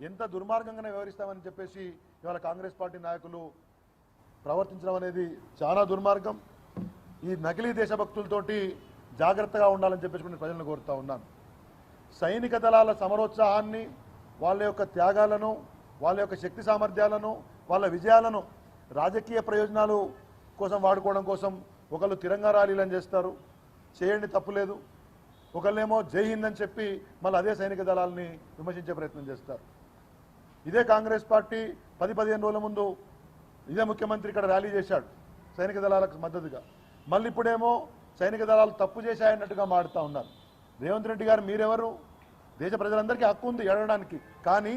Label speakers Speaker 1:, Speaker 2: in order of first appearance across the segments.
Speaker 1: ఎంత దుర్మార్గంగానే వ్యవహరిస్తామని చెప్పేసి ఇవాళ కాంగ్రెస్ పార్టీ నాయకులు ప్రవర్తించడం అనేది చాలా దుర్మార్గం. ఈ నకిలీ దేశభక్తులతోటి జాగ్రత్తగా ఉండాలని చెప్పేసి నేను ప్రజలను కోరుతా ఉన్నాను. సైనిక దళాల సమరోత్సాహాన్ని, వాళ్ళ యొక్క త్యాగాలను, వాళ్ళ యొక్క శక్తి సామర్థ్యాలను, వాళ్ళ విజయాలను రాజకీయ ప్రయోజనాలు కోసం వాడుకోవడం కోసం ఒకళ్ళు తిరంగా ర్యాలీలను చేస్తారు, చేయండి తప్పులేదు. ఒకళ్ళేమో జై హింద్ అని చెప్పి మళ్ళీ అదే సైనిక దళాలని విమర్శించే ప్రయత్నం చేస్తారు. ఇదే కాంగ్రెస్ పార్టీ 10-15 రోజుల ముందు ఇదే ముఖ్యమంత్రి ఇక్కడ ర్యాలీ చేశాడు సైనిక దళాలకు మద్దతుగా. మళ్ళీ ఇప్పుడేమో సైనిక దళాలు తప్పు చేశాయన్నట్టుగా మాడుతూ ఉన్నారు. రేవంత్ రెడ్డి గారు మీరెవరు? దేశ ప్రజలందరికీ హక్కు ఉంది ఏడవడానికి, కానీ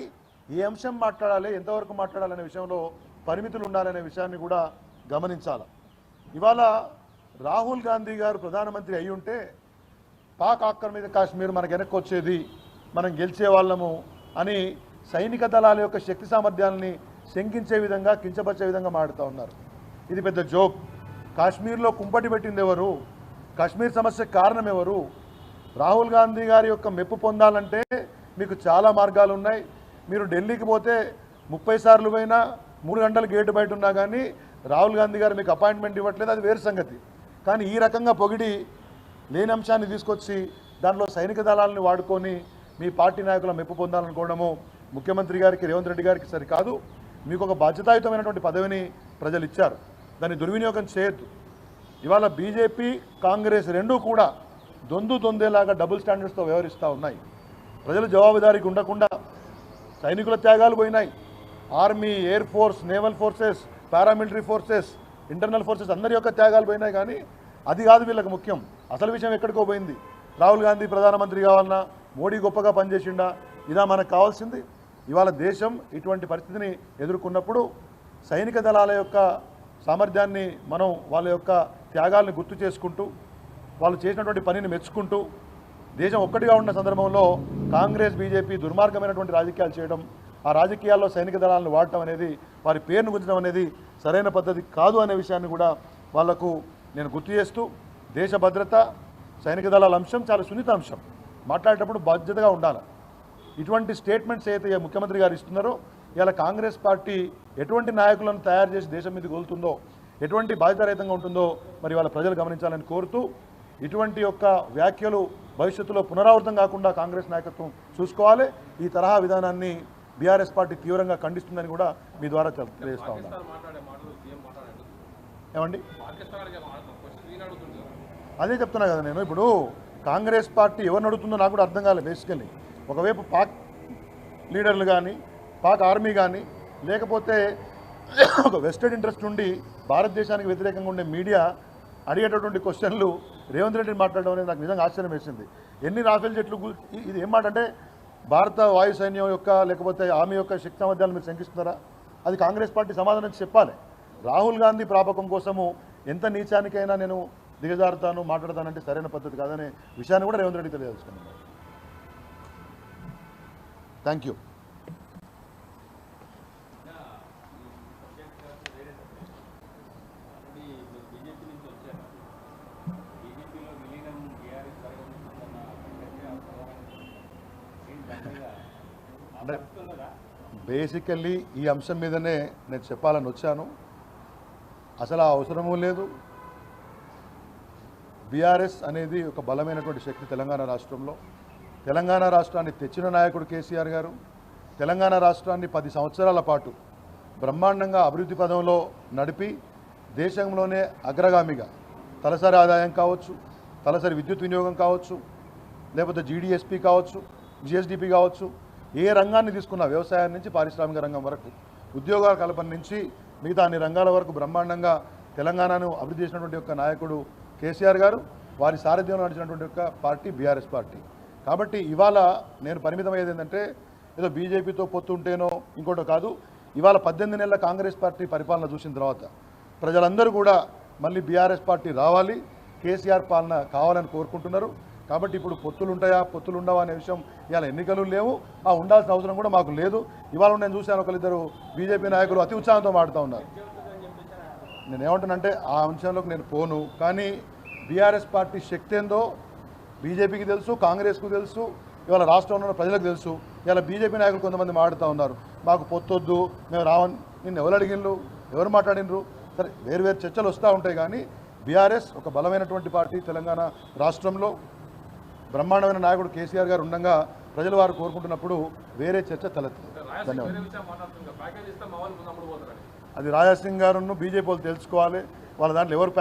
Speaker 1: ఏ అంశం మాట్లాడాలి, ఎంతవరకు మాట్లాడాలనే విషయంలో పరిమితులు ఉండాలనే విషయాన్ని కూడా గమనించాలి. ఇవాళ రాహుల్ గాంధీ గారు ప్రధానమంత్రి అయి ఉంటే పాక్ ఆక్రమిత కాశ్మీర్ మనకు వెనక్కి వచ్చేది, మనం గెలిచే వాళ్ళము అని సైనిక దళాల యొక్క శక్తి సామర్థ్యాలని శంకించే విధంగా, కించపరిచే విధంగా మాడుతూ ఉన్నారు. ఇది పెద్ద జోక్. కాశ్మీర్లో కుంపటి పెట్టింది ఎవరు? కాశ్మీర్ సమస్యకు కారణం ఎవరు? రాహుల్ గాంధీ గారి యొక్క మెప్పు పొందాలంటే మీకు చాలా మార్గాలు ఉన్నాయి. మీరు ఢిల్లీకి పోతే 30 సార్లు పోయినా 3 గంటలు గేటు బయట ఉన్నా కానీ రాహుల్ గాంధీ గారు మీకు అపాయింట్మెంట్ ఇవ్వట్లేదు, అది వేరు సంగతి. కానీ ఈ రకంగా పొగిడి లేని అంశాన్ని తీసుకొచ్చి దానిలో సైనిక దళాలను వాడుకొని మీ పార్టీ నాయకుల మెప్పు పొందాలనుకోవడము ముఖ్యమంత్రి గారికి, రేవంత్ రెడ్డి గారికి సరికాదు. మీకు ఒక బాధ్యతాయుతమైనటువంటి పదవిని ప్రజలు ఇచ్చారు, దాన్ని దుర్వినియోగం చేయొద్దు. ఇవాళ బీజేపీ, కాంగ్రెస్ రెండూ కూడా దొందేలాగా డబుల్ స్టాండర్డ్స్తో వ్యవహరిస్తూ ఉన్నాయి. ప్రజలు జవాబుదారీకి ఉండకుండా సైనికుల త్యాగాలు పోయినాయి. Army, air force, naval forces, paramilitary forces, internal forces అందరి యొక్క త్యాగాలు పోయినాయి. కానీ అది కాదు వీళ్ళకి ముఖ్యం. అసలు విషయం ఎక్కడికో పోయింది. రాహుల్ గాంధీ ప్రధానమంత్రి కావాలన్నా, మోడీ గొప్పగా పనిచేసిండా, ఇదా మనకు కావాల్సింది? ఇవాళ దేశం ఇటువంటి పరిస్థితిని ఎదుర్కొన్నప్పుడు సైనిక దళాల యొక్క సామర్థ్యాన్ని మనం, వాళ్ళ యొక్క త్యాగాలను గుర్తు చేసుకుంటూ, వాళ్ళు చేసినటువంటి పనిని మెచ్చుకుంటూ, దేశం ఒక్కటిగా ఉన్న సందర్భంలో కాంగ్రెస్, బీజేపీ దుర్మార్గమైనటువంటి రాజకీయాలు చేయడం, ఆ రాజకీయాల్లో సైనిక దళాలను వాడటం అనేది, వారి పేరును గుంచడం అనేది సరైన పద్ధతి కాదు అనే విషయాన్ని కూడా వాళ్లకు నేను గుర్తు చేస్తూ, దేశ భద్రత, సైనిక దళాల అంశం చాలా సున్నిత అంశం. మాట్లాడేటప్పుడు బాధ్యతగా ఉండాలి. ఇటువంటి స్టేట్మెంట్స్ అయితే ముఖ్యమంత్రి గారు ఇస్తున్నారో, ఇలా కాంగ్రెస్ పార్టీ ఎటువంటి నాయకులను తయారు చేసి దేశం మీద గోలుతుందో, ఎటువంటి బాధ్యతారహితంగా ఉంటుందో మరి వాళ్ళ ప్రజలు గమనించాలని కోరుతూ, ఇటువంటి యొక్క వ్యాఖ్యలు భవిష్యత్తులో పునరావృతం కాకుండా కాంగ్రెస్ నాయకత్వం చూసుకోవాలి. ఈ తరహా విధానాన్ని బీఆర్ఎస్ పార్టీ తీవ్రంగా ఖండిస్తుందని కూడా మీ ద్వారా తెలియజేస్తా ఉన్నాను. ఏమండి, అదే చెప్తున్నా కదా నేను. ఇప్పుడు కాంగ్రెస్ పార్టీ ఎవరిని అడుగుతుందో నాకు కూడా అర్థం కాలేదు. బేసికల్లీ ఒకవైపు పాక్ లీడర్లు కానీ, పాక్ ఆర్మీ కానీ, లేకపోతే ఒక వెస్టెడ్ ఇంట్రెస్ట్ ఉండి భారతదేశానికి వ్యతిరేకంగా ఉండే మీడియా అడిగేటటువంటి క్వశ్చన్లు రేవంత్ రెడ్డిని మాట్లాడడం అనేది నాకు నిజంగా ఆశ్చర్యం వేసింది. ఎన్ని రాఫెల్ జెట్లు, ఇది ఏం మాట అంటే భారత వాయు సైన్యం యొక్క లేకపోతే ఆర్మీ యొక్క శక్తి సామర్థ్యాలు మీరు శంకిస్తున్నారా? అది కాంగ్రెస్ పార్టీ సమాధానం చెప్పాలి. రాహుల్ గాంధీ ప్రాపకం కోసము ఎంత నీచానికైనా నేను దిగజారుతాను, మాట్లాడతానంటే సరైన పద్ధతి కాదనే విషయాన్ని కూడా రేవంత్ రెడ్డి తెలియజేసుకున్నాను. Thank you. అంటే బేసికల్లీ ఈ అంశం మీదనే నేను చెప్పాలని వచ్చాను. అసలు ఆ అవసరమూ లేదు. బీఆర్ఎస్ అనేది ఒక బలమైనటువంటి శక్తి తెలంగాణ రాష్ట్రంలో. తెలంగాణ రాష్ట్రాన్ని తెచ్చిన నాయకుడు కేసీఆర్ గారు. తెలంగాణ రాష్ట్రాన్ని 10 సంవత్సరాల పాటు బ్రహ్మాండంగా అభివృద్ధి పదంలో నడిపి దేశంలోనే అగ్రగామిగా తలసరి ఆదాయం కావచ్చు, తలసరి విద్యుత్ వినియోగం కావచ్చు, లేకపోతే జీడీఎస్పీ కావచ్చు, జిఎస్డిపి కావచ్చు, ఏ రంగాన్ని తీసుకున్న వ్యవసాయం నుంచి పారిశ్రామిక రంగం వరకు, ఉద్యోగాల కల్పన నుంచి మిగతా అన్ని రంగాల వరకు బ్రహ్మాండంగా తెలంగాణను అభివృద్ధి చేసినటువంటి యొక్క నాయకుడు కేసీఆర్ గారు. వారి సారథ్యంలో నడిచినటువంటి యొక్క పార్టీ బీఆర్ఎస్ పార్టీ. కాబట్టి ఇవాళ నేను పరిమితమయ్యేది ఏంటంటే ఏదో బీజేపీతో పొత్తుంటేనో ఇంకోటో కాదు. ఇవాళ 18 నెలల కాంగ్రెస్ పార్టీ పరిపాలన చూసిన తర్వాత ప్రజలందరూ కూడా మళ్ళీ బీఆర్ఎస్ పార్టీ రావాలి, కేసీఆర్ పాలన కావాలని కోరుకుంటున్నారు. కాబట్టి ఇప్పుడు పొత్తులు ఉంటాయా, పొత్తులు ఉండవా అనే విషయం ఇవాళ ఎన్నికలు లేవు, ఆ ఉండాల్సిన అవసరం కూడా మాకు లేదు. ఇవాళ నేను చూశాను ఒకరిద్దరు బీజేపీ నాయకులు అతి ఉత్సాహంతో మాడుతూ ఉన్నారు. నేను ఏమంటానంటే ఆ అంశంలోకి నేను పోను. కానీ బీఆర్ఎస్ పార్టీ శక్తి ఏందో బీజేపీకి తెలుసు, కాంగ్రెస్కు తెలుసు, ఇవాళ రాష్ట్రంలో ఉన్న ప్రజలకు తెలుసు. ఇలా బీజేపీ నాయకులు కొంతమంది మాట్లాడుతూ ఉన్నారు, మాకు పొత్తొద్దు, మేము రావని. నిన్ను ఎవరు అడిగినరు, ఎవరు మాట్లాడినరు? సరే, వేరు చర్చలు వస్తూ ఉంటాయి. కానీ బీఆర్ఎస్ ఒక బలమైనటువంటి పార్టీ. తెలంగాణ రాష్ట్రంలో బ్రహ్మాండమైన నాయకుడు కేసీఆర్ గారు ఉండగా ప్రజలు వారు కోరుకుంటున్నప్పుడు వేరే చర్చ తలెత్తదు. ధన్యవాదాలు. అది రాజాసింగ్ గారును బీజేపీ వాళ్ళు తెలుసుకోవాలి. వాళ్ళ దాంట్లో ఎవరు